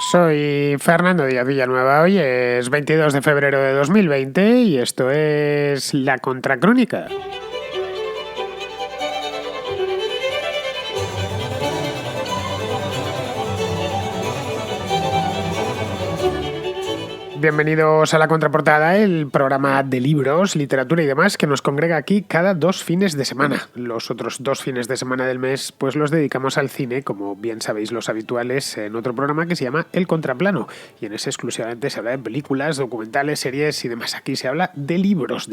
Soy Fernando Díaz Villanueva, hoy es 22 de febrero de 2020 y esto es La Contracrónica. Bienvenidos a La Contraportada, el programa de libros, literatura y demás que nos congrega aquí cada 2 fines de semana. Los otros 2 fines de semana del mes pues los dedicamos al cine, como bien sabéis los habituales, en otro programa que se llama El Contraplano. Y en ese exclusivamente se habla de películas, documentales, series y demás. Aquí se habla de libros,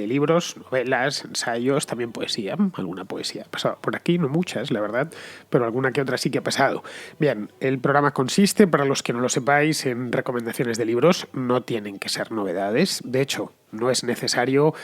novelas, ensayos, también poesía. Alguna poesía ha pasado por aquí, no muchas, la verdad, pero alguna que otra sí que ha pasado. Bien, el programa consiste, para los que no lo sepáis, en recomendaciones de libros. No tienen que ser novedades. De hecho, no es necesario,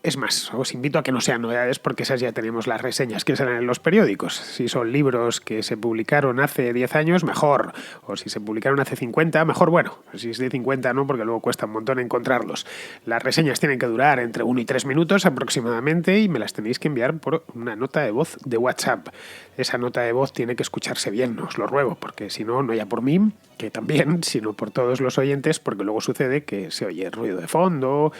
es más, os invito a que no sean novedades porque esas ya tenemos las reseñas que salen en los periódicos. Si son libros que se publicaron hace 10 años, mejor. O si se publicaron hace 50, mejor. Bueno, si es de 50 no, porque luego cuesta un montón encontrarlos. Las reseñas tienen que durar entre 1 y 3 minutos aproximadamente y me las tenéis que enviar por una nota de voz de WhatsApp. Esa nota de voz tiene que escucharse bien, os lo ruego, porque si no, no ya por mí, que también, sino por todos los oyentes, porque luego sucede que se oye ruido de fondo,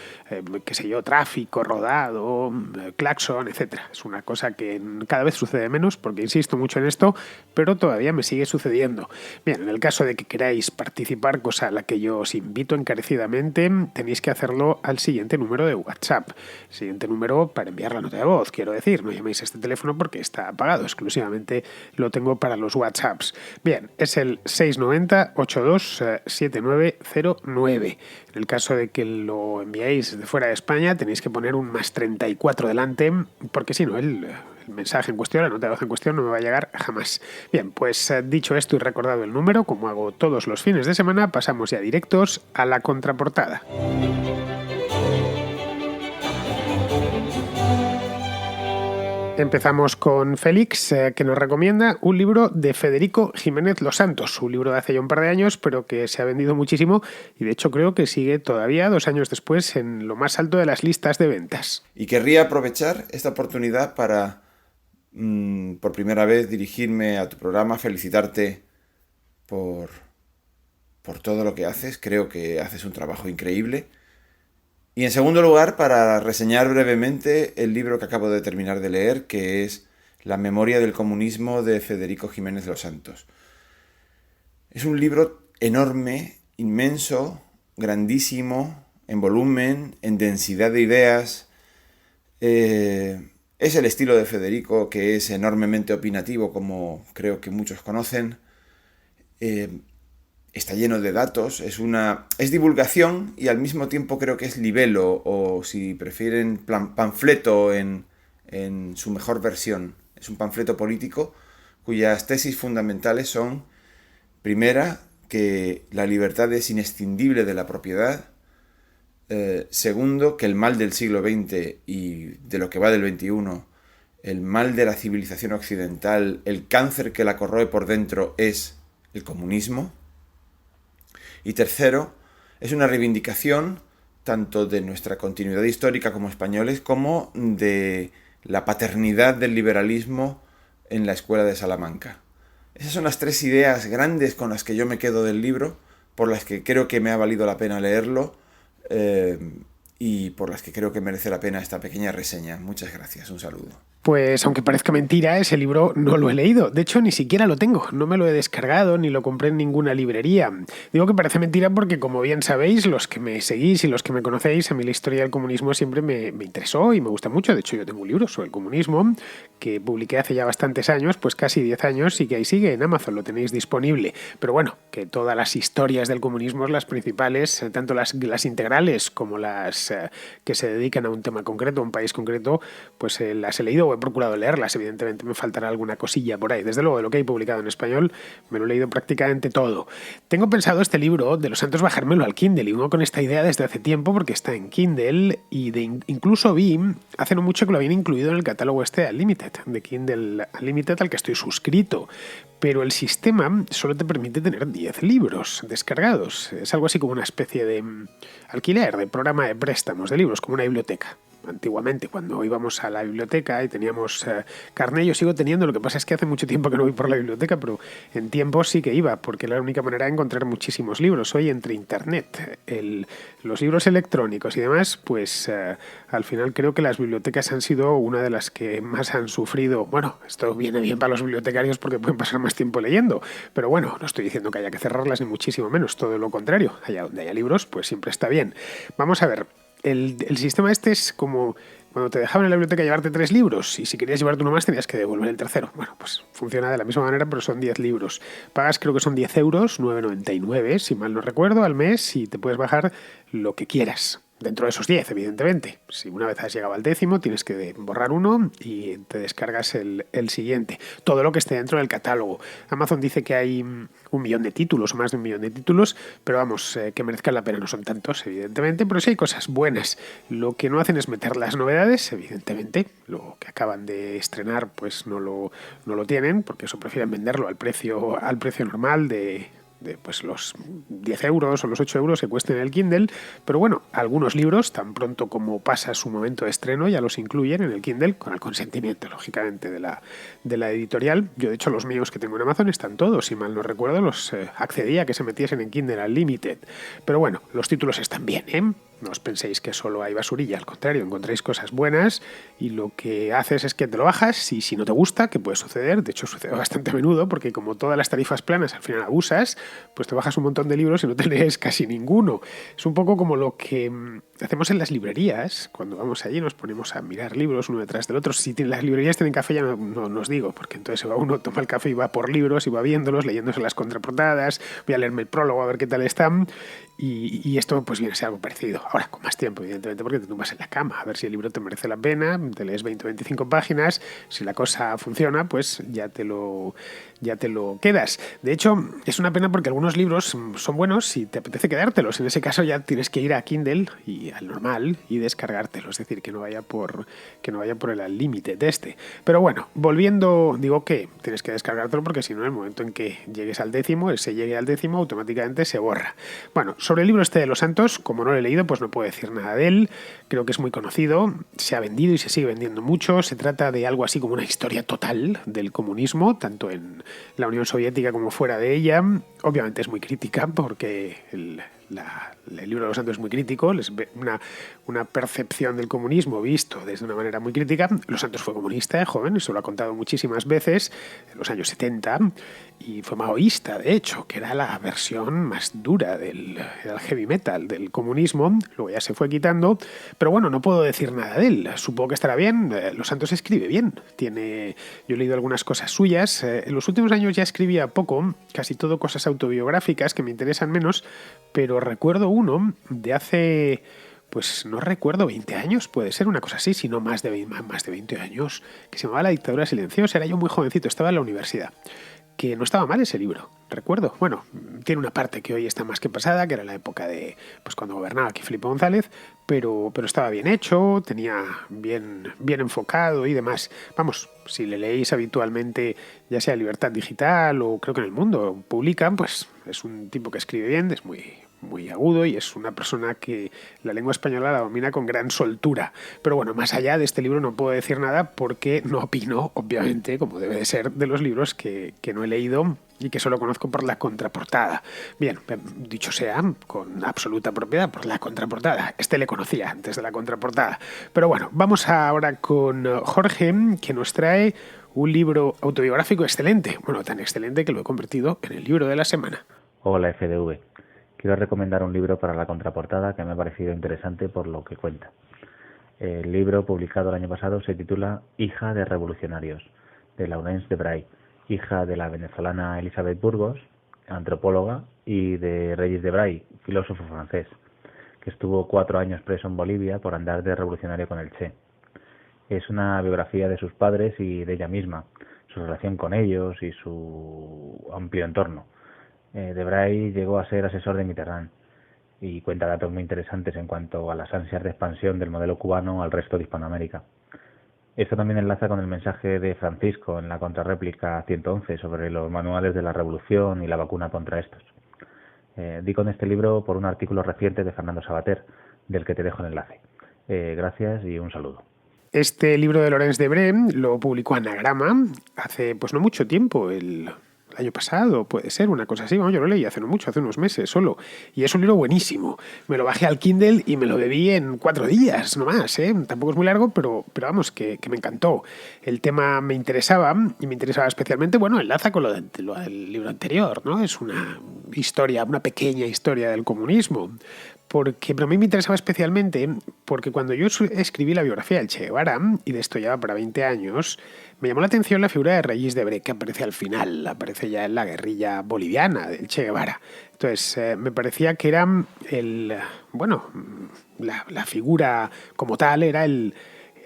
qué sé yo, tráfico, rodado, claxon, etc. Es una cosa que cada vez sucede menos, porque insisto mucho en esto, pero todavía me sigue sucediendo. Bien, en el caso de que queráis participar, cosa a la que yo os invito encarecidamente, tenéis que hacerlo al siguiente número de WhatsApp. El siguiente número para enviar la nota de voz, quiero decir, no llaméis a este teléfono porque está apagado, exclusivamente lo tengo para los WhatsApps. Bien, es el 690 82 7909. En el caso de que lo enviéis de fuera de España, tenéis que poner un +34 delante, porque si no, el mensaje en cuestión, la nota de voz en cuestión, no me va a llegar jamás. Bien, pues dicho esto y recordado el número, como hago todos los fines de semana, pasamos ya directos a la contraportada. Empezamos con Félix, que nos recomienda un libro de Federico Jiménez Los Santos, un libro de hace ya un par de años, pero que se ha vendido muchísimo y de hecho creo que sigue todavía 2 años después en lo más alto de las listas de ventas. Y querría aprovechar esta oportunidad para, por primera vez, dirigirme a tu programa, felicitarte por todo lo que haces. Creo que haces un trabajo increíble. Y en segundo lugar, para reseñar brevemente el libro que acabo de terminar de leer, que es La memoria del comunismo de Federico Jiménez Los Santos. Es un libro enorme, inmenso, grandísimo, en volumen, en densidad de ideas. Es el estilo de Federico, que es enormemente opinativo, como creo que muchos conocen. Está lleno de datos, es divulgación y al mismo tiempo creo que es libelo o, si prefieren, panfleto en su mejor versión. Es un panfleto político cuyas tesis fundamentales son: primera, que la libertad es inescindible de la propiedad; segundo, que el mal del siglo XX y de lo que va del XXI, el mal de la civilización occidental, el cáncer que la corroe por dentro, es el comunismo. Y tercero, es una reivindicación tanto de nuestra continuidad histórica como españoles como de la paternidad del liberalismo en la Escuela de Salamanca. Esas son las 3 ideas grandes con las que yo me quedo del libro, por las que creo que me ha valido la pena leerlo y por las que creo que merece la pena esta pequeña reseña. Muchas gracias, un saludo. Pues aunque parezca mentira, ese libro no lo he leído. De hecho, ni siquiera lo tengo. No me lo he descargado ni lo compré en ninguna librería. Digo que parece mentira porque, como bien sabéis, los que me seguís y los que me conocéis, a mí la historia del comunismo siempre me interesó y me gusta mucho. De hecho, yo tengo un libro sobre el comunismo que publiqué hace ya bastantes años, pues casi 10 años, y que ahí sigue en Amazon, lo tenéis disponible. Pero bueno, que todas las historias del comunismo, las principales, tanto las integrales como las que se dedican a un tema concreto, a un país concreto, pues las he leído o he procurado leerlas. Evidentemente me faltará alguna cosilla por ahí. Desde luego, de lo que hay publicado en español, me lo he leído prácticamente todo. Tengo pensado este libro de Los Santos bajármelo al Kindle, y uno con esta idea desde hace tiempo porque está en Kindle y incluso vi hace no mucho que lo habían incluido en el catálogo Unlimited, de Kindle Unlimited, al que estoy suscrito. Pero el sistema solo te permite tener 10 libros descargados. Es algo así como una especie de alquiler, de programa de préstamos de libros, como una biblioteca. antiguamente, cuando íbamos a la biblioteca y teníamos carné, yo sigo teniendo, lo que pasa es que hace mucho tiempo que no voy por la biblioteca, pero en tiempos sí que iba, porque era la única manera de encontrar muchísimos libros. Hoy entre internet, los libros electrónicos y demás, pues al final creo que las bibliotecas han sido una de las que más han sufrido. Bueno, esto viene bien para los bibliotecarios porque pueden pasar más tiempo leyendo, pero bueno, no estoy diciendo que haya que cerrarlas ni muchísimo menos, todo lo contrario. Allá donde haya libros, pues siempre está bien. Vamos a ver, el sistema este es como cuando te dejaban en la biblioteca llevarte 3 libros y si querías llevarte uno más tenías que devolver el tercero. Bueno, pues funciona de la misma manera, pero son 10 libros. Pagas, creo que son 10 euros, 9,99, si mal no recuerdo, al mes, y te puedes bajar lo que quieras. Dentro de esos 10, evidentemente. Si una vez has llegado al 10º, tienes que borrar uno y te descargas el siguiente. Todo lo que esté dentro del catálogo. Amazon dice que hay 1 millón de títulos o más de 1 millón de títulos, pero vamos, que merezcan la pena. No son tantos, evidentemente, pero sí hay cosas buenas. Lo que no hacen es meter las novedades, evidentemente. Lo que acaban de estrenar, pues no lo tienen, porque eso prefieren venderlo al precio normal de pues los 10 euros o los 8 euros que cuesten el Kindle, pero bueno, algunos libros, tan pronto como pasa su momento de estreno, ya los incluyen en el Kindle, con el consentimiento, lógicamente, de la editorial. Yo, de hecho, los míos que tengo en Amazon están todos, si mal no recuerdo, los accedí a que se metiesen en Kindle Unlimited. Pero bueno, los títulos están bien, ¿eh? No os penséis que solo hay basurilla, al contrario, encontráis cosas buenas y lo que haces es que te lo bajas y si no te gusta, que puede suceder, de hecho sucede bastante a menudo, porque como todas las tarifas planas al final abusas, pues te bajas un montón de libros y no te lees casi ninguno. Es un poco como lo que hacemos en las librerías, cuando vamos allí nos ponemos a mirar libros uno detrás del otro. Si las librerías tienen café ya no os digo, porque entonces se va uno, toma el café y va por libros y va viéndolos, leyéndose las contraportadas, voy a leerme el prólogo a ver qué tal están. Y esto pues viene a ser algo parecido. Ahora, con más tiempo, evidentemente, porque te tumbas en la cama a ver si el libro te merece la pena, te lees 20 o 25 páginas, si la cosa funciona, pues ya te lo quedas. De hecho, es una pena porque algunos libros son buenos y te apetece quedártelos. En ese caso ya tienes que ir a Kindle y al normal y descargártelos, es decir, que no vaya por el límite de este. Pero bueno, volviendo, digo que tienes que descargártelo porque si no, en el momento en que llegues al 10º, ese llegue al 10º, automáticamente se borra. Bueno, sobre el libro este de Los Santos, como no lo he leído, pues no puedo decir nada de él. Creo que es muy conocido, se ha vendido y se sigue vendiendo mucho. Se trata de algo así como una historia total del comunismo, tanto en la Unión Soviética como fuera de ella. Obviamente es muy crítica porque el libro de Los Santos es muy crítico, una percepción del comunismo visto desde una manera muy crítica. Los Santos fue comunista, joven, eso lo ha contado muchísimas veces, en los años 70, y fue maoísta, de hecho, que era la versión más dura del heavy metal, del comunismo. Luego ya se fue quitando, pero bueno, no puedo decir nada de él. Supongo que estará bien. Los Santos escribe bien. Yo he leído algunas cosas suyas. En los últimos años ya escribía poco, casi todo cosas autobiográficas que me interesan menos, pero recuerdo uno de hace, pues no recuerdo, 20 años, puede ser una cosa así, si no más de 20 años, que se llamaba La dictadura silenciosa. Era yo muy jovencito, estaba en la universidad. Que no estaba mal ese libro, recuerdo. Bueno, tiene una parte que hoy está más que pasada, que era la época de pues cuando gobernaba aquí Felipe González, pero estaba bien hecho, tenía bien enfocado y demás. Vamos, si le leéis habitualmente, ya sea Libertad Digital o creo que en El Mundo publican, pues es un tipo que escribe bien, es muy agudo y es una persona que la lengua española la domina con gran soltura. Pero bueno, más allá de este libro no puedo decir nada porque no opino, obviamente, como debe de ser, de los libros que no he leído y que solo conozco por la contraportada. Bien, dicho sea, con absoluta propiedad, por la contraportada. Este le conocía antes de la contraportada. Pero bueno, vamos ahora con Jorge, que nos trae un libro autobiográfico excelente. Bueno, tan excelente que lo he convertido en el libro de la semana. Hola, FDV. Quiero recomendar un libro para la contraportada que me ha parecido interesante por lo que cuenta. El libro, publicado el año pasado, se titula Hija de revolucionarios, de Laurence de Bray, hija de la venezolana Elizabeth Burgos, antropóloga, y de Regis de Bray, filósofo francés, que estuvo 4 años preso en Bolivia por andar de revolucionario con el Che. Es una biografía de sus padres y de ella misma, su relación con ellos y su amplio entorno. De Bray llegó a ser asesor de Mitterrand y cuenta datos muy interesantes en cuanto a las ansias de expansión del modelo cubano al resto de Hispanoamérica. Esto también enlaza con el mensaje de Francisco en la contrarréplica 111 sobre los manuales de la revolución y la vacuna contra estos. Di con este libro por un artículo reciente de Fernando Sabater, del que te dejo el enlace. Gracias y un saludo. Este libro de Laurence Debré lo publicó Anagrama hace pues no mucho tiempo, el año pasado, puede ser, una cosa así. Bueno, yo lo leí hace no mucho, hace unos meses solo. Y es un libro buenísimo. Me lo bajé al Kindle y me lo bebí en 4 días, no más, ¿eh? Tampoco es muy largo, pero vamos, que me encantó. El tema me interesaba, y me interesaba especialmente, bueno, enlaza con lo del libro anterior, ¿no? Es una historia, una pequeña historia del comunismo. Pero a mí me interesaba especialmente porque cuando yo escribí la biografía del Che Guevara, y de esto ya para 20 años, me llamó la atención la figura de Regis Debré, que aparece al final, aparece ya en la guerrilla boliviana del Che Guevara. Entonces, me parecía que era la figura como tal, era el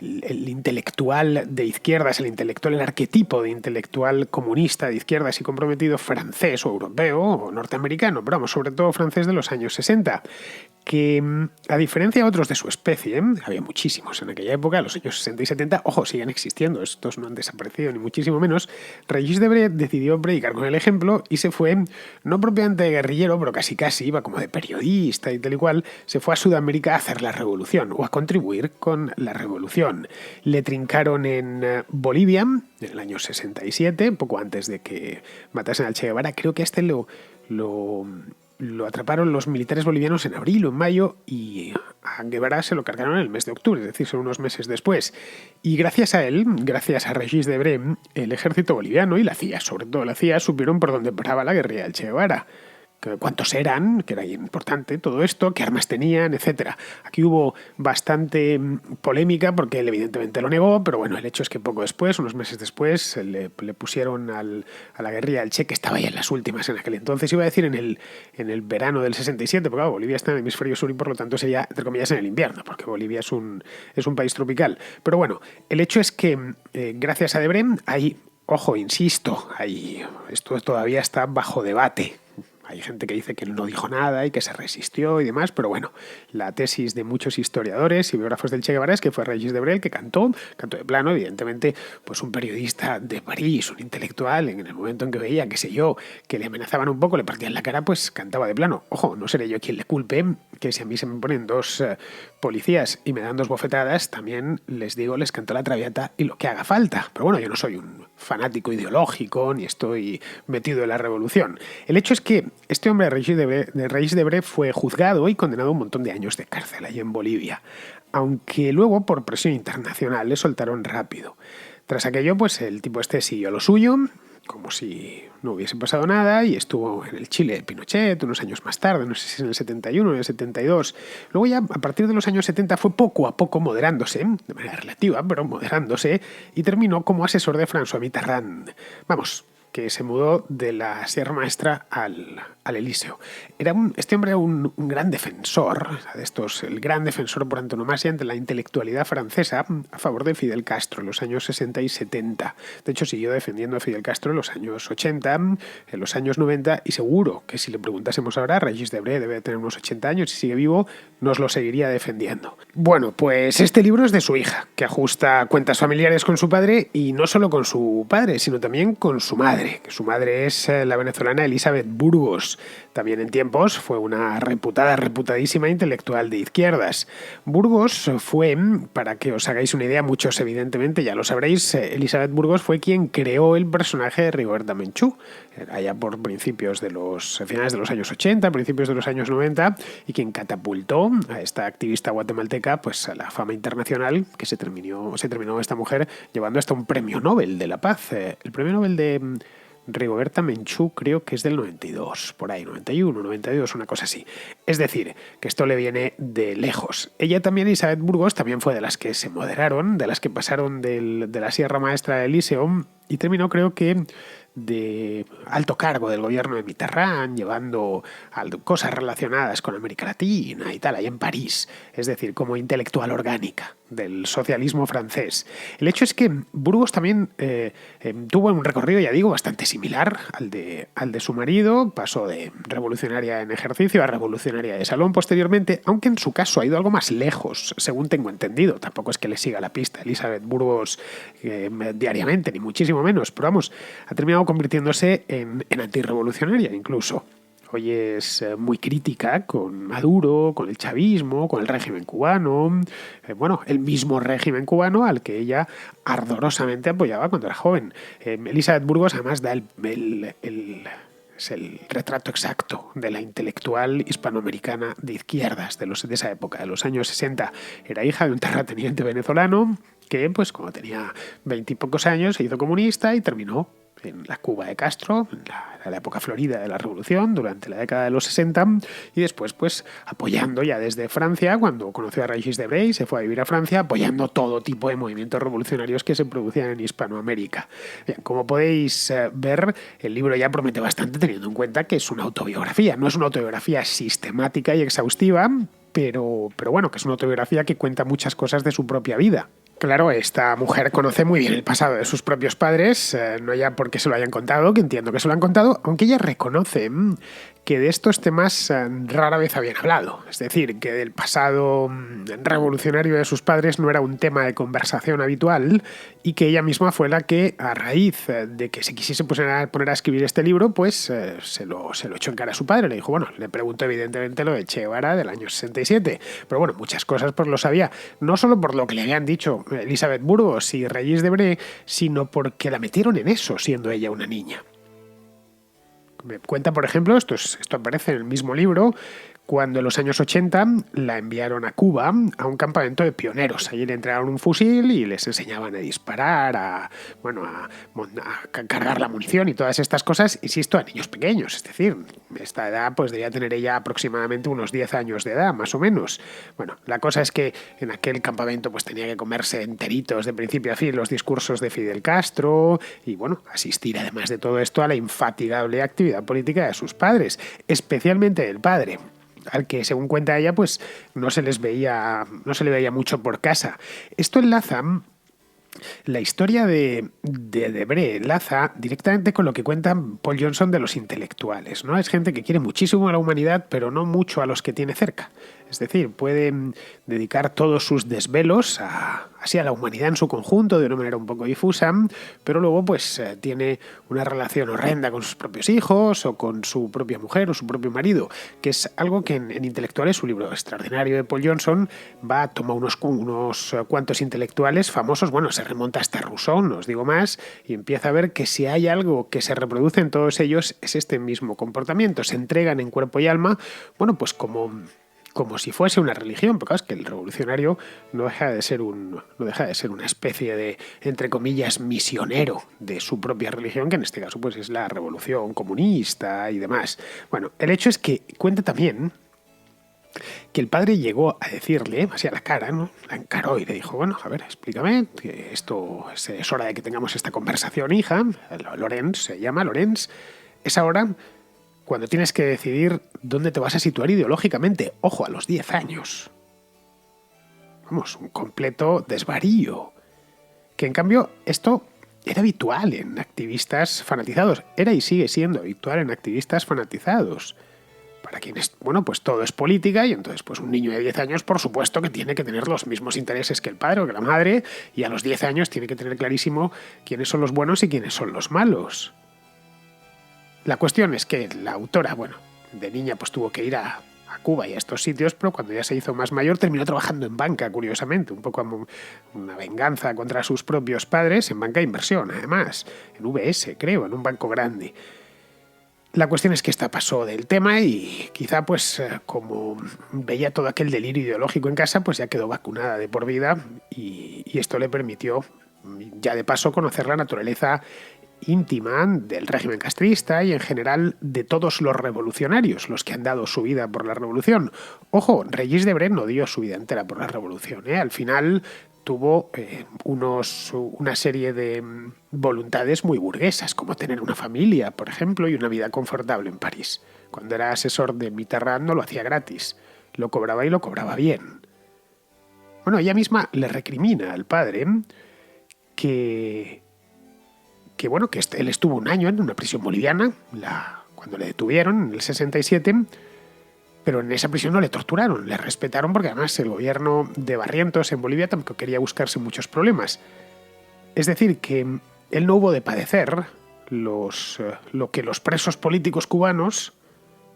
intelectual de izquierdas, el arquetipo de intelectual comunista de izquierdas y comprometido francés o europeo o norteamericano, pero vamos, sobre todo francés de los años 60, que a diferencia de otros de su especie, había muchísimos en aquella época, los años 60 y 70, ojo, siguen existiendo, estos no han desaparecido ni muchísimo menos. Regis Debré decidió predicar con el ejemplo y se fue, no propiamente de guerrillero, pero casi iba como de periodista y tal y cual, se fue a Sudamérica a hacer la revolución o a contribuir con la revolución. Le trincaron en Bolivia en el año 67, poco antes de que matasen al Che Guevara. Creo que lo atraparon los militares bolivianos en abril o en mayo y a Guevara se lo cargaron en el mes de octubre, es decir, son unos meses después. Y gracias a él, gracias a Regis Debré, el ejército boliviano y la CIA, sobre todo la CIA, supieron por dónde paraba la guerrilla del Che Guevara. Cuántos eran, que era importante todo esto, qué armas tenían, etcétera. Aquí hubo bastante polémica porque él evidentemente lo negó, pero bueno, el hecho es que poco después, unos meses después, le pusieron a la guerrilla del Che, que estaba ya en las últimas en aquel entonces, iba a decir en el verano del 67, porque claro, Bolivia está en el hemisferio sur y por lo tanto sería, entre comillas, en el invierno, porque Bolivia es un país tropical. Pero bueno, el hecho es que gracias a Debré, ojo, insisto, esto todavía está bajo debate. Hay gente que dice que él no dijo nada y que se resistió y demás, pero bueno, la tesis de muchos historiadores y biógrafos del Che Guevara es que fue Regis Debré el que cantó de plano, evidentemente, pues un periodista de París, un intelectual, en el momento en que veía, qué sé yo, que le amenazaban un poco, le partían la cara, pues cantaba de plano. Ojo, no seré yo quien le culpe, que si a mí se me ponen 2 policías y me dan 2 bofetadas, también les canto la traviata y lo que haga falta. Pero bueno, yo no soy un fanático ideológico ni estoy metido en la revolución. El hecho es que este hombre de Regis Debré fue juzgado y condenado a un montón de años de cárcel allí en Bolivia, aunque luego por presión internacional le soltaron rápido. Tras aquello, pues el tipo este siguió lo suyo, como si no hubiese pasado nada, y estuvo en el Chile de Pinochet unos años más tarde, no sé si en el 71 o en el 72. Luego ya, a partir de los años 70, fue poco a poco moderándose, de manera relativa, pero moderándose, y terminó como asesor de François Mitterrand. Vamos, que se mudó de la Sierra Maestra al Elíseo. Este hombre era un gran defensor, el gran defensor por antonomasia entre la intelectualidad francesa a favor de Fidel Castro en los años 60 y 70. De hecho, siguió defendiendo a Fidel Castro en los años 80, en los años 90, y seguro que si le preguntásemos ahora, Regis Debré debe tener unos 80 años y sigue vivo, nos lo seguiría defendiendo. Bueno, pues este libro es de su hija, que ajusta cuentas familiares con su padre, y no solo con su padre, sino también con su madre, que su madre es la venezolana Elizabeth Burgos. También en tiempos fue una reputadísima intelectual de izquierdas. Burgos fue, para que os hagáis una idea, muchos evidentemente ya lo sabréis, Elizabeth Burgos fue quien creó el personaje de Rigoberta Menchú, allá por finales de los años 80, principios de los años 90, y quien catapultó a esta activista guatemalteca pues a la fama internacional, que se terminó esta mujer llevando hasta un premio Nobel de la Paz. El premio Nobel de Rigoberta Menchú creo que es del 92, por ahí, 91, 92, una cosa así. Es decir, que esto le viene de lejos. Ella también, Elizabeth Burgos, también fue de las que se moderaron, de las que pasaron de la Sierra Maestra del Elíseo, y terminó, creo que, de alto cargo del gobierno de Mitterrand, llevando cosas relacionadas con América Latina y tal, ahí en París, es decir, como intelectual orgánica del socialismo francés. El hecho es que Burgos también tuvo un recorrido, ya digo, bastante similar al de su marido, pasó de revolucionaria en ejercicio a revolucionaria de salón posteriormente, aunque en su caso ha ido algo más lejos, según tengo entendido. Tampoco es que le siga la pista Elizabeth Burgos diariamente, ni muchísimo menos, pero vamos, ha terminado convirtiéndose en antirrevolucionaria incluso. Hoy es muy crítica con Maduro, con el chavismo, con el régimen cubano, el mismo régimen cubano al que ella ardorosamente apoyaba cuando era joven. Elizabeth Burgos además da es el retrato exacto de la intelectual hispanoamericana de izquierdas de esa época, de los años 60. Era hija de un terrateniente venezolano que, pues, cuando tenía 20 y pocos años, se hizo comunista y terminó en la Cuba de Castro, en la época florida de la Revolución, durante la década de los 60, y después, pues, apoyando ya desde Francia, cuando conoció a Régis Debray, se fue a vivir a Francia, apoyando todo tipo de movimientos revolucionarios que se producían en Hispanoamérica. Bien, como podéis ver, el libro ya promete bastante, teniendo en cuenta que es una autobiografía. No es una autobiografía sistemática y exhaustiva, pero bueno, que es una autobiografía que cuenta muchas cosas de su propia vida. Claro, esta mujer conoce muy bien el pasado de sus propios padres, no ya porque se lo hayan contado, que entiendo que se lo han contado, aunque ella reconoce que de estos temas rara vez habían hablado. Es decir, que del pasado revolucionario de sus padres no era un tema de conversación habitual y que ella misma fue la que, a raíz de que se quisiese poner a escribir este libro, pues se lo echó en cara a su padre. Le dijo, le preguntó evidentemente lo de Che Guevara del año 67, pero muchas cosas pues lo sabía, no solo por lo que le habían dicho Elizabeth Burgos y Régis Debray, sino porque la metieron en eso siendo ella una niña. Me cuenta, por ejemplo, esto aparece en el mismo libro, cuando en los años 80 la enviaron a Cuba a un campamento de pioneros. Allí le entregaron un fusil y les enseñaban a disparar, a cargar la munición y todas estas cosas, insisto, a niños pequeños. Es decir, esta edad pues debía tener ella aproximadamente unos 10 años de edad, más o menos. La cosa es que en aquel campamento pues tenía que comerse enteritos de principio a fin los discursos de Fidel Castro y asistir además de todo esto a la infatigable actividad política de sus padres, especialmente del padre, al que, según cuenta ella, pues no se le veía mucho por casa. Esto enlaza la historia de Debray, enlaza directamente con lo que cuenta Paul Johnson de los intelectuales, ¿no? Es gente que quiere muchísimo a la humanidad, pero no mucho a los que tiene cerca. Es decir, puede dedicar todos sus desvelos así a la humanidad en su conjunto de una manera un poco difusa, pero luego pues tiene una relación horrenda con sus propios hijos o con su propia mujer o su propio marido, que es algo que en Intelectuales, su libro extraordinario de Paul Johnson, va a tomar unos cuantos intelectuales famosos, se remonta hasta Rousseau, no os digo más, y empieza a ver que si hay algo que se reproduce en todos ellos es este mismo comportamiento. Se entregan en cuerpo y alma, pues como si fuese una religión, porque es que el revolucionario no deja de ser una especie de, entre comillas, misionero de su propia religión, que en este caso pues es la revolución comunista y demás. El hecho es que cuenta también que el padre llegó a decirle, así a la cara, ¿no? La encaró y le dijo, explícame, que esto es hora de que tengamos esta conversación, hija. Lorenz se llama, Lorenz. Es ahora cuando tienes que decidir dónde te vas a situar ideológicamente. Ojo, a los 10 años. Un completo desvarío. Que en cambio esto era habitual en activistas fanatizados. Era y sigue siendo habitual en activistas fanatizados. Para quienes, pues todo es política y entonces pues un niño de 10 años por supuesto que tiene que tener los mismos intereses que el padre o que la madre y a los 10 años tiene que tener clarísimo quiénes son los buenos y quiénes son los malos. La cuestión es que la autora, de niña pues tuvo que ir a Cuba y a estos sitios, pero cuando ya se hizo más mayor terminó trabajando en banca, curiosamente, un poco como una venganza contra sus propios padres, en banca de inversión, además, en UBS, creo, en un banco grande. La cuestión es que esta pasó del tema y quizá pues como veía todo aquel delirio ideológico en casa, pues ya quedó vacunada de por vida y esto le permitió ya de paso conocer la naturaleza íntima del régimen castrista y en general de todos los revolucionarios, los que han dado su vida por la revolución. Ojo, Régis Debray no dio su vida entera por la revolución, ¿eh? Al final tuvo una serie de voluntades muy burguesas, como tener una familia, por ejemplo, y una vida confortable en París. Cuando era asesor de Mitterrand no lo hacía gratis, lo cobraba y lo cobraba bien. Ella misma le recrimina al padre que él estuvo un año en una prisión boliviana, cuando le detuvieron en el 67, pero en esa prisión no le torturaron, le respetaron porque además el gobierno de Barrientos en Bolivia tampoco quería buscarse muchos problemas. Es decir, que él no hubo de padecer lo que los presos políticos cubanos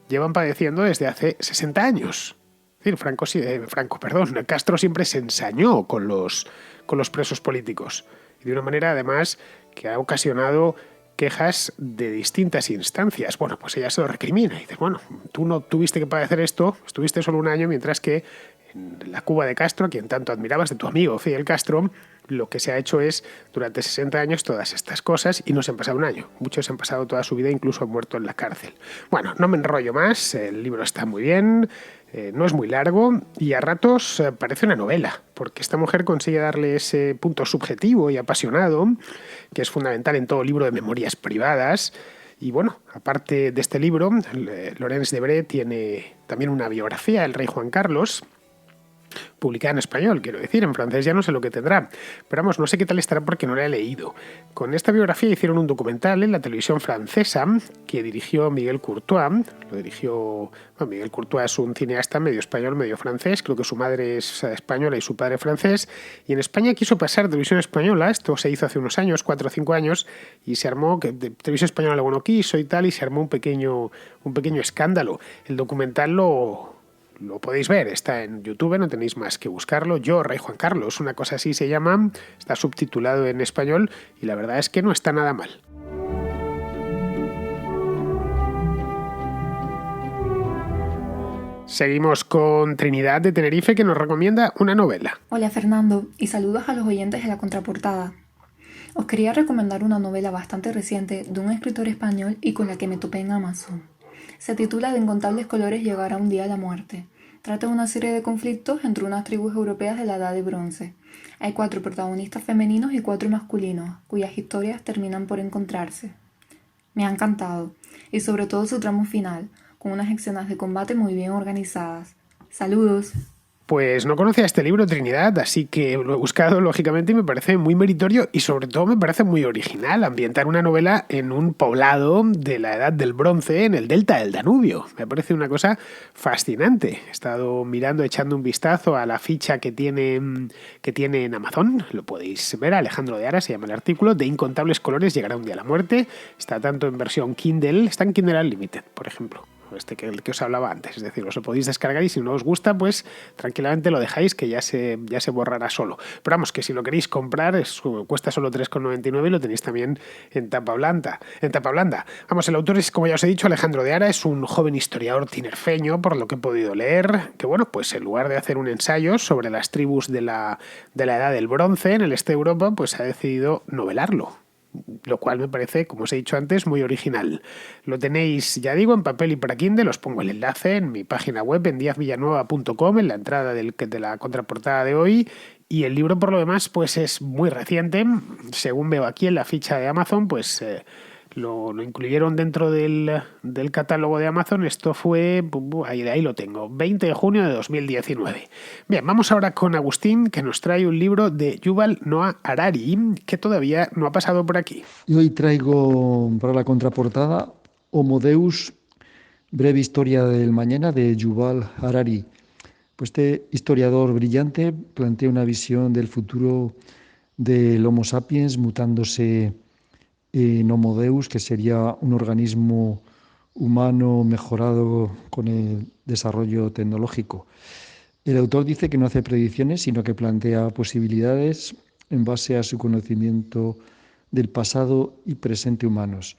llevan padeciendo desde hace 60 años. Es decir, Castro siempre se ensañó con los presos políticos. Y de una manera, además, que ha ocasionado quejas de distintas instancias. Bueno, pues ella se lo recrimina. Y dices, bueno, tú no tuviste que padecer esto, estuviste solo un año, mientras que en la Cuba de Castro, a quien tanto admirabas, de tu amigo Fidel Castro, lo que se ha hecho es, durante 60 años, todas estas cosas, y no se han pasado un año. Muchos han pasado toda su vida, incluso han muerto en la cárcel. Bueno, no me enrollo más, el libro está muy bien, no es muy largo, y a ratos parece una novela, porque esta mujer consigue darle ese punto subjetivo y apasionado, que es fundamental en todo libro de memorias privadas. Y bueno, aparte de este libro, Laurence Debré tiene también una biografía, El rey Juan Carlos, publicada en español, quiero decir, en francés ya no sé lo que tendrá, pero vamos, no sé qué tal estará porque no la he leído. Con esta biografía hicieron un documental en la televisión francesa que dirigió Miguel Courtois. Miguel Courtois es un cineasta medio español, medio francés, creo que su madre es española y su padre francés, y en España quiso pasar televisión española, esto se hizo hace unos años, 4 o 5 años, y se armó, que televisión española luego no quiso y tal, y se armó un pequeño escándalo. El documental lo podéis ver, está en YouTube, no tenéis más que buscarlo. Yo, Rey Juan Carlos, una cosa así se llama, está subtitulado en español y la verdad es que no está nada mal. Seguimos con Trinidad de Tenerife, que nos recomienda una novela. Hola Fernando, y saludos a los oyentes de La Contraportada. Os quería recomendar una novela bastante reciente de un escritor español y con la que me topé en Amazon. Se titula De incontables colores llegará un día la muerte. Trata de una serie de conflictos entre unas tribus europeas de la Edad de Bronce. Hay 4 protagonistas femeninos y 4 masculinos, cuyas historias terminan por encontrarse. Me ha encantado, y sobre todo su tramo final, con unas escenas de combate muy bien organizadas. ¡Saludos! Pues no conocía este libro, Trinidad, así que lo he buscado lógicamente y me parece muy meritorio y sobre todo me parece muy original ambientar una novela en un poblado de la Edad del Bronce en el delta del Danubio. Me parece una cosa fascinante. He estado mirando, echando un vistazo a la ficha que tiene en Amazon. Lo podéis ver, Alejandro de Ara se llama el artículo, De incontables colores llegará un día la muerte. Está tanto en versión Kindle, está en Kindle Unlimited, por ejemplo. El que os hablaba antes, es decir, os lo podéis descargar y si no os gusta, pues tranquilamente lo dejáis que ya se borrará solo. Pero vamos, que si lo queréis comprar cuesta solo 3,99 y lo tenéis también en tapa blanda. Vamos, el autor es, como ya os he dicho, Alejandro de Ara, es un joven historiador tinerfeño, por lo que he podido leer, que bueno, pues en lugar de hacer un ensayo sobre las tribus de la Edad del Bronce en el este de Europa, pues ha decidido novelarlo. Lo cual me parece, como os he dicho antes, muy original. Lo tenéis, ya digo, en papel y para Kindle. Os pongo el enlace en mi página web, en diazvillanueva.com, en la entrada de la contraportada de hoy. Y el libro, por lo demás, pues es muy reciente. Según veo aquí en la ficha de Amazon, pues lo incluyeron dentro del catálogo de Amazon. Esto fue, ahí lo tengo, 20 de junio de 2019. Bien, vamos ahora con Agustín, que nos trae un libro de Yuval Noah Harari, que todavía no ha pasado por aquí. Y hoy traigo para la contraportada Homo Deus, breve historia del mañana, de Yuval Harari. Pues este historiador brillante plantea una visión del futuro del Homo sapiens mutándose en Homo Deus, que sería un organismo humano mejorado con el desarrollo tecnológico. El autor dice que no hace predicciones, sino que plantea posibilidades en base a su conocimiento del pasado y presente humanos.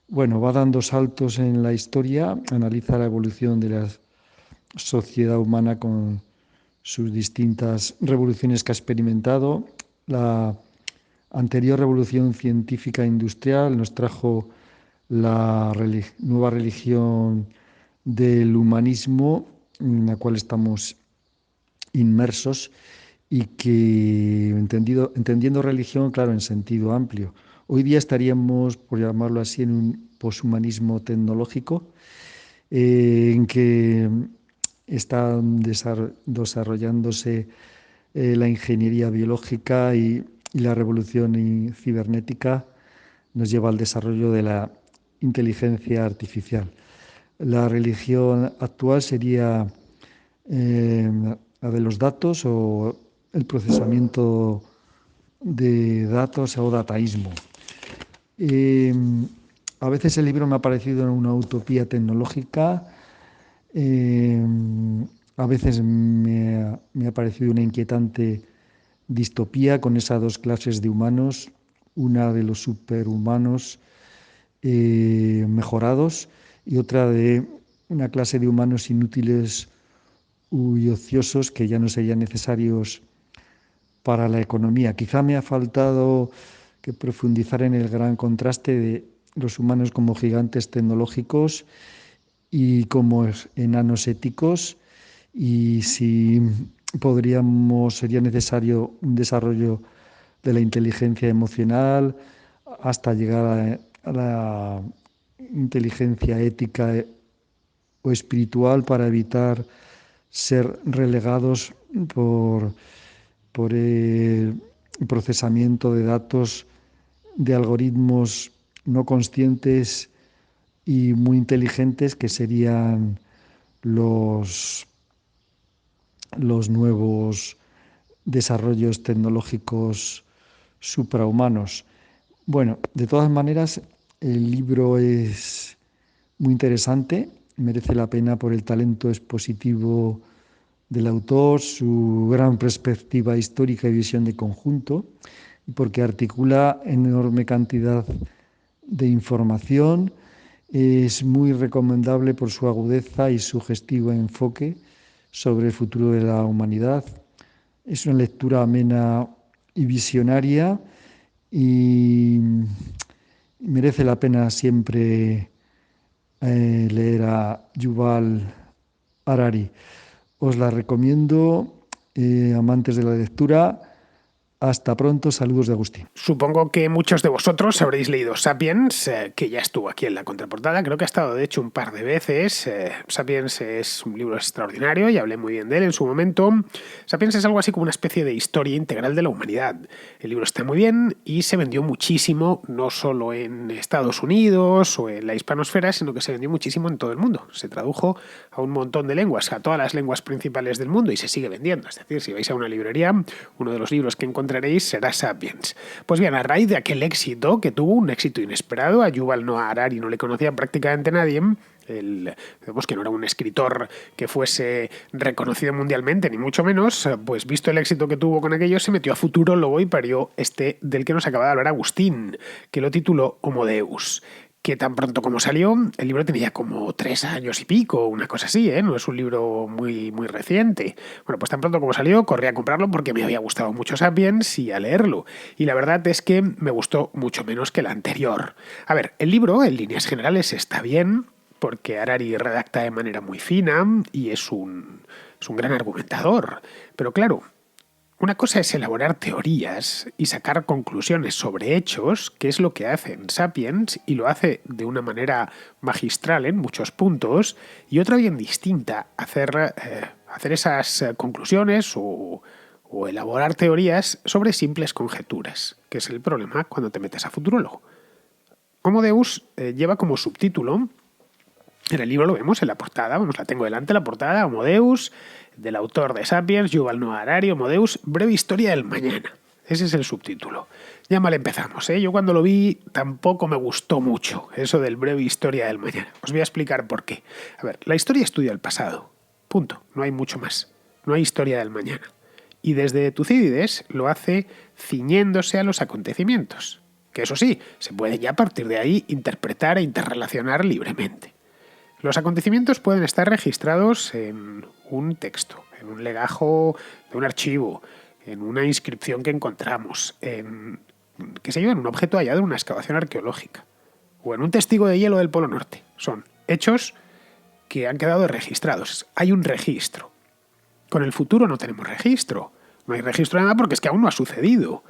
Bueno, va dando saltos en la historia, analiza la evolución de la sociedad humana con sus distintas revoluciones que ha experimentado. La anterior revolución científica e industrial nos trajo la nueva religión del humanismo, en la cual estamos inmersos y que, entendiendo religión, claro, en sentido amplio. Hoy día estaríamos, por llamarlo así, en un poshumanismo tecnológico, en que está desarrollándose la ingeniería biológica y la revolución cibernética nos lleva al desarrollo de la inteligencia artificial. La religión actual sería la de los datos o el procesamiento de datos o dataísmo. A veces el libro me ha parecido una utopía tecnológica, a veces me ha parecido una inquietante distopía con esas dos clases de humanos, una de los superhumanos mejorados y otra de una clase de humanos inútiles y ociosos que ya no serían necesarios para la economía. Quizá me ha faltado que profundizar en el gran contraste de los humanos como gigantes tecnológicos y como enanos éticos, y si sería necesario un desarrollo de la inteligencia emocional hasta llegar a la inteligencia ética o espiritual para evitar ser relegados por el procesamiento de datos de algoritmos no conscientes y muy inteligentes que serían los nuevos desarrollos tecnológicos suprahumanos. Bueno, de todas maneras, el libro es muy interesante, merece la pena por el talento expositivo del autor, su gran perspectiva histórica y visión de conjunto, y porque articula enorme cantidad de información. Es muy recomendable por su agudeza y sugestivo enfoque sobre el futuro de la humanidad. Es una lectura amena y visionaria y merece la pena siempre leer a Yuval Harari. Os la recomiendo, amantes de la lectura. Hasta pronto, saludos de Agustín. Supongo que muchos de vosotros habréis leído Sapiens, que ya estuvo aquí en la contraportada. Creo que ha estado, de hecho, un par de veces. Sapiens es un libro extraordinario y hablé muy bien de él en su momento. Sapiens es algo así como una especie de historia integral de la humanidad. El libro está muy bien y se vendió muchísimo, no solo en Estados Unidos o en la hispanosfera, sino que se vendió muchísimo en todo el mundo. Se tradujo a un montón de lenguas, a todas las lenguas principales del mundo, y se sigue vendiendo. Es decir, si vais a una librería, uno de los libros que encontraréis será Sapiens. Pues bien, a raíz de aquel éxito, que tuvo un éxito inesperado, a Yuval Noah Harari no le conocía prácticamente nadie. Digamos que no era un escritor que fuese reconocido mundialmente, ni mucho menos. Pues visto el éxito que tuvo con aquello, se metió a Futurólogo y parió este del que nos acaba de hablar Agustín, que lo tituló Homo Deus, que tan pronto como salió, el libro tenía como 3 años y pico, una cosa así, no es un libro muy, muy reciente. Bueno, pues tan pronto como salió, corrí a comprarlo porque me había gustado mucho Sapiens y a leerlo. Y la verdad es que me gustó mucho menos que el anterior. A ver, el libro, en líneas generales, está bien, porque Harari redacta de manera muy fina y es un gran argumentador. Pero claro, una cosa es elaborar teorías y sacar conclusiones sobre hechos, que es lo que hace en Sapiens, y lo hace de una manera magistral en muchos puntos, y otra bien distinta, hacer esas conclusiones o elaborar teorías sobre simples conjeturas, que es el problema cuando te metes a Futurólogo. Homo Deus lleva como subtítulo, en el libro lo vemos en la portada, vamos, la tengo delante, la portada, Homo Deus, del autor de Sapiens, Yuval Noah Harari, Homo Deus, breve historia del mañana. Ese es el subtítulo. Ya mal empezamos, ¿eh? Yo cuando lo vi tampoco me gustó mucho eso del breve historia del mañana. Os voy a explicar por qué. A ver, la historia estudia el pasado. Punto. No hay mucho más. No hay historia del mañana. Y desde Tucídides lo hace ciñéndose a los acontecimientos. Que eso sí, se pueden ya a partir de ahí interpretar e interrelacionar libremente. Los acontecimientos pueden estar registrados en un texto, en un legajo de un archivo, en una inscripción que encontramos, en un objeto hallado en una excavación arqueológica, o en un testigo de hielo del Polo Norte. Son hechos que han quedado registrados. Hay un registro. Con el futuro no tenemos registro. No hay registro de nada porque es que aún no ha sucedido.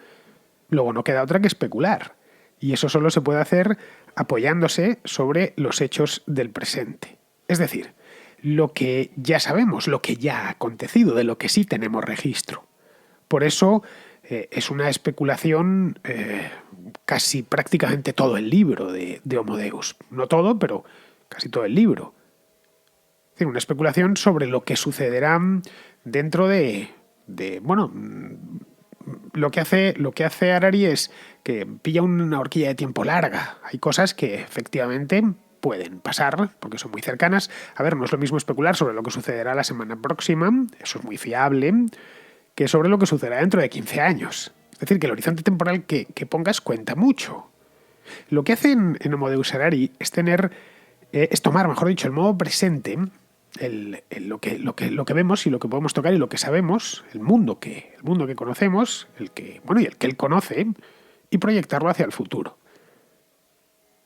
Luego no queda otra que especular. Y eso solo se puede hacer apoyándose sobre los hechos del presente. Es decir, lo que ya sabemos, lo que ya ha acontecido, de lo que sí tenemos registro. Por eso es una especulación casi prácticamente todo el libro de Homo Deus. No todo, pero casi todo el libro. Es decir, una especulación sobre lo que sucederá dentro de lo que hace Harari es que pilla una horquilla de tiempo larga. Hay cosas que efectivamente pueden pasar porque son muy cercanas. A ver, no es lo mismo especular sobre lo que sucederá la semana próxima, eso es muy fiable, que sobre lo que sucederá dentro de 15 años. Es decir, que el horizonte temporal que pongas cuenta mucho. Lo que hace en Homo Deus Harari es tomar, mejor dicho, el modo presente, lo que vemos y lo que podemos tocar y lo que sabemos, el mundo que conocemos, y el que él conoce, y proyectarlo hacia el futuro.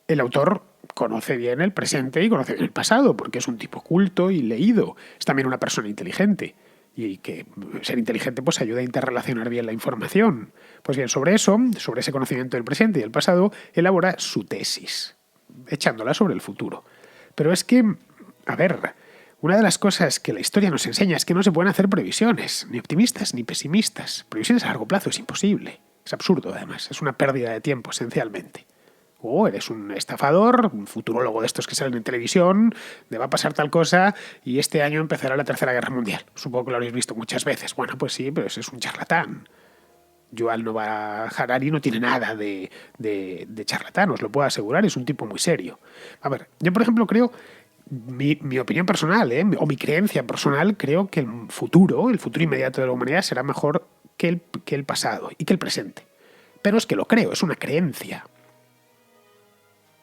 El autor conoce bien el presente y conoce bien el pasado, porque es un tipo culto y leído. Es también una persona inteligente. Y que ser inteligente pues ayuda a interrelacionar bien la información. Pues bien, sobre ese conocimiento del presente y del pasado, elabora su tesis, echándola sobre el futuro. Pero es que, a ver, una de las cosas que la historia nos enseña es que no se pueden hacer previsiones, ni optimistas ni pesimistas. Previsiones a largo plazo es imposible. Es absurdo, además. Es una pérdida de tiempo, esencialmente. O eres un estafador, un futurólogo de estos que salen en televisión, de va a pasar tal cosa y este año empezará la Tercera Guerra Mundial. Supongo que lo habréis visto muchas veces. Bueno, pues sí, pero ese es un charlatán. Yuval Noah Harari no tiene nada de charlatán, os lo puedo asegurar, es un tipo muy serio. A ver, yo por ejemplo creo, mi opinión personal, o mi creencia personal, creo que el futuro inmediato de la humanidad será mejor que el pasado y que el presente. Pero es que lo creo, es una creencia.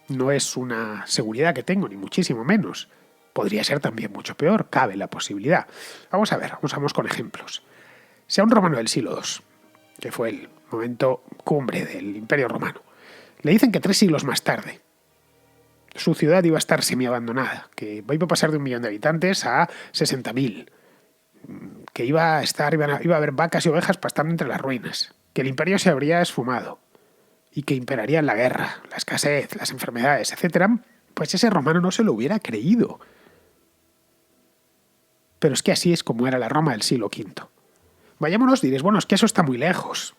No es una seguridad que tengo, ni muchísimo menos. Podría ser también mucho peor, cabe la posibilidad. Vamos a ver, vamos con ejemplos. Sea un romano del siglo II, que fue el momento cumbre del Imperio Romano. Le dicen que 3 siglos más tarde su ciudad iba a estar semiabandonada, que iba a pasar de 1 millón de habitantes a 60.000, que iba a haber vacas y ovejas pastando entre las ruinas, que el imperio se habría esfumado y que imperarían la guerra, la escasez, las enfermedades, etc., pues ese romano no se lo hubiera creído. Pero es que así es como era la Roma del siglo V. Vayámonos, diréis, bueno, es que eso está muy lejos.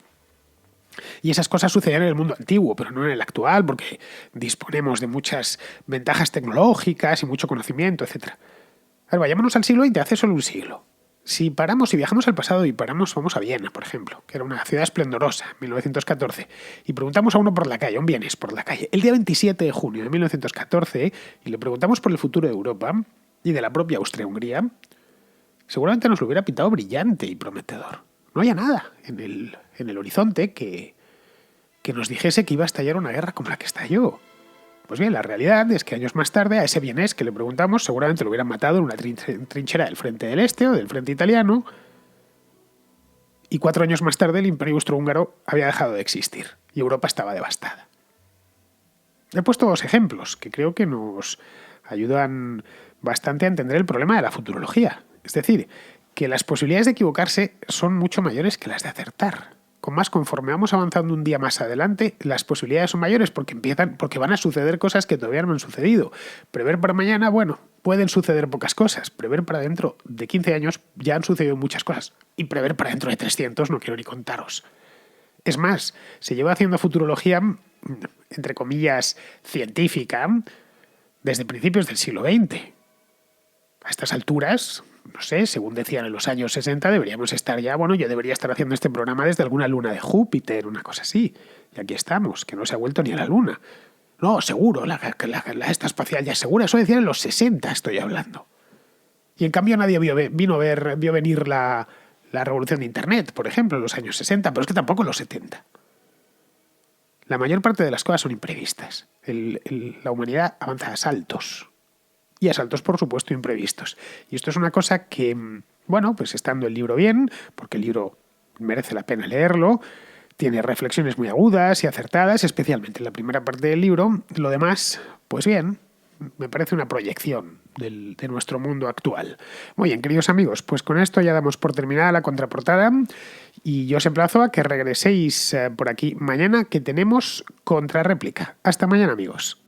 Y esas cosas sucedían en el mundo antiguo, pero no en el actual, porque disponemos de muchas ventajas tecnológicas y mucho conocimiento, etc. A ver, vayámonos al siglo XX, hace solo un siglo. Si viajamos al pasado y vamos a Viena, por ejemplo, que era una ciudad esplendorosa, 1914, y preguntamos a uno por la calle, a un vienés por la calle, el día 27 de junio de 1914, y le preguntamos por el futuro de Europa y de la propia Austria-Hungría, seguramente nos lo hubiera pintado brillante y prometedor. No había nada en el horizonte que nos dijese que iba a estallar una guerra como la que estalló. Pues bien, la realidad es que años más tarde a ese vienés que le preguntamos seguramente lo hubieran matado en una trinchera del frente del Este o del frente italiano, y 4 años más tarde el Imperio Austrohúngaro había dejado de existir y Europa estaba devastada. He puesto 2 ejemplos que creo que nos ayudan bastante a entender el problema de la futurología. Es decir, que las posibilidades de equivocarse son mucho mayores que las de acertar. Conforme vamos avanzando un día más adelante, las posibilidades son mayores porque van a suceder cosas que todavía no han sucedido. Prever para mañana, bueno, pueden suceder pocas cosas. Prever para dentro de 15 años ya han sucedido muchas cosas. Y prever para dentro de 300 no quiero ni contaros. Es más, se lleva haciendo futurología, entre comillas, científica, desde principios del siglo XX. A estas alturas, no sé, según decían en los años 60, deberíamos estar ya, yo debería estar haciendo este programa desde alguna luna de Júpiter, una cosa así. Y aquí estamos, que no se ha vuelto ni a la luna. No, seguro, la esta espacial ya es segura. Eso decían en los 60, estoy hablando. Y en cambio nadie vio venir la revolución de Internet, por ejemplo, en los años 60, pero es que tampoco en los 70. La mayor parte de las cosas son imprevistas. La humanidad avanza a saltos. Y a saltos, por supuesto, imprevistos. Y esto es una cosa que, pues estando el libro bien, porque el libro merece la pena leerlo, tiene reflexiones muy agudas y acertadas, especialmente en la primera parte del libro. Lo demás, pues bien, me parece una proyección de nuestro mundo actual. Muy bien, queridos amigos, pues con esto ya damos por terminada la contraportada y yo os emplazo a que regreséis por aquí mañana, que tenemos contrarréplica. Hasta mañana, amigos.